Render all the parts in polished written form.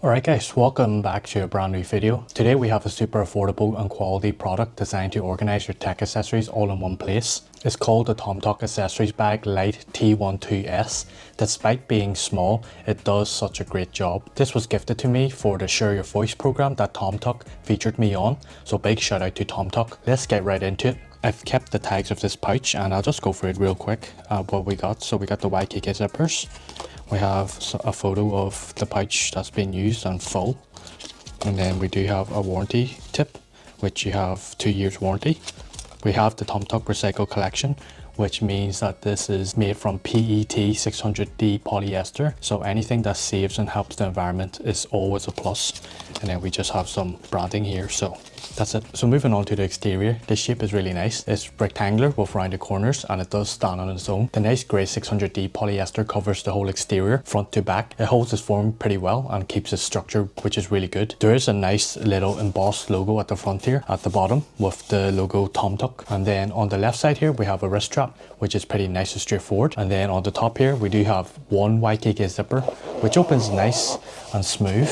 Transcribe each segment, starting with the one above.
Alright guys, welcome back to a brand new video. Today we have a super affordable and quality product designed to organize your tech accessories all in one place. It's called the TomToc accessories bag Light-T12. Despite being small, it does such a great job. This was gifted to me for the Share Your Voice program that TomToc featured me on, so big shout out to TomToc. Let's get right into it. I've kept the tags of this pouch and I'll just go through it real quick what we got. So we got the YKK zippers. We have a photo of the pouch that's been used and full. And then we do have a warranty tip, which you have 2 years warranty. We have the TomToc Recycle Collection, which means that this is made from PET 600D polyester. So anything that saves and helps the environment is always a plus. And then we just have some branding here. So that's it. So moving on to the exterior, the shape is really nice. It's rectangular with rounded corners and it does stand on its own. The nice grey 600D polyester covers the whole exterior, front to back. It holds its form pretty well and keeps its structure, which is really good. There is a nice little embossed logo at the front here, at the bottom, with the logo TomToc. And then on the left side here, we have a wrist strap, which is pretty nice and straightforward. And then on the top here, we do have one YKK zipper, which opens nice and smooth.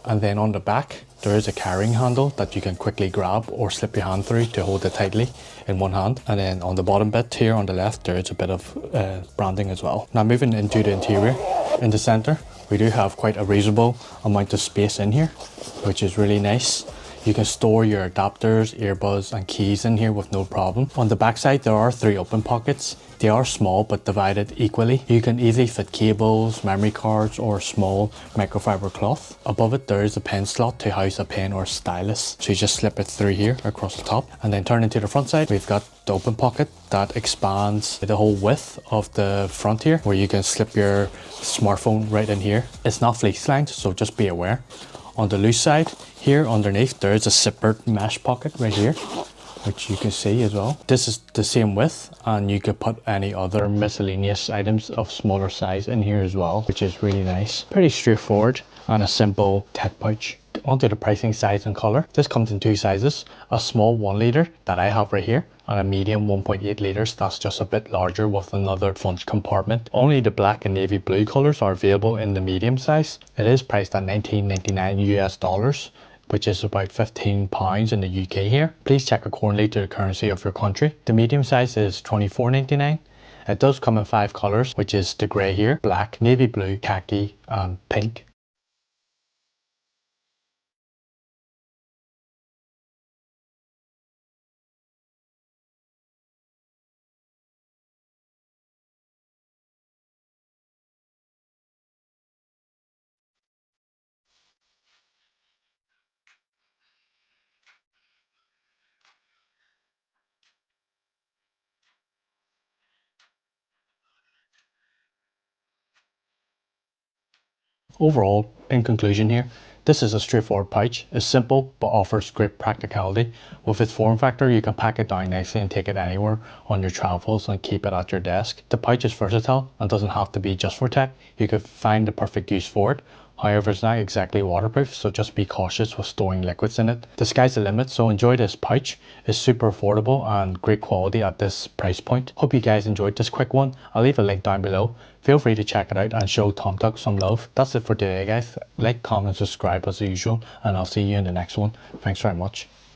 And then on the back, there is a carrying handle that you can quickly grab or slip your hand through to hold it tightly in one hand. And then on the bottom bit here on the left, there is a bit of branding as well. Now moving into the interior, in the center, we do have quite a reasonable amount of space in here, which is really nice. You can store your adapters, earbuds and keys in here with no problem. On the back side, there are 3 open pockets. They are small but divided equally. You can easily fit cables, memory cards or small microfiber cloth. Above it, there is a pen slot to house a pen or stylus. So you just slip it through here across the top. And then turning to the front side, we've got the open pocket that expands the whole width of the front here, where you can slip your smartphone right in here. It's not fleece lined, so just be aware. On the loose side, here underneath, there is a zippered mesh pocket right here, which you can see as well. This is the same width, and you could put any other miscellaneous items of smaller size in here as well, which is really nice. Pretty straightforward and a simple tech pouch. Onto the pricing, size and color. This comes in 2 sizes, a small 1 litre that I have right here, and a medium 1.8 litres that's just a bit larger with another front compartment. Only the black and navy blue colours are available in the medium size. It is priced at $19.99 US, which is about £15 in the UK here. Please check accordingly to the currency of your country. The medium size is $24.99. It does come in 5 colours, which is the grey here, black, navy blue, khaki and pink. Overall, in conclusion here, this is a straightforward pouch. It's simple but offers great practicality. With its form factor, you can pack it down nicely and take it anywhere on your travels and keep it at your desk. The pouch is versatile and doesn't have to be just for tech. You could find the perfect use for it. However, it's not exactly waterproof, so just be cautious with storing liquids in it. The sky's the limit, so enjoy this pouch. It's super affordable and great quality at this price point. Hope you guys enjoyed this quick one. I'll leave a link down below. Feel free to check it out and show TomToc some love. That's it for today guys. Like, comment, subscribe as usual, and I'll see you in the next one. Thanks very much.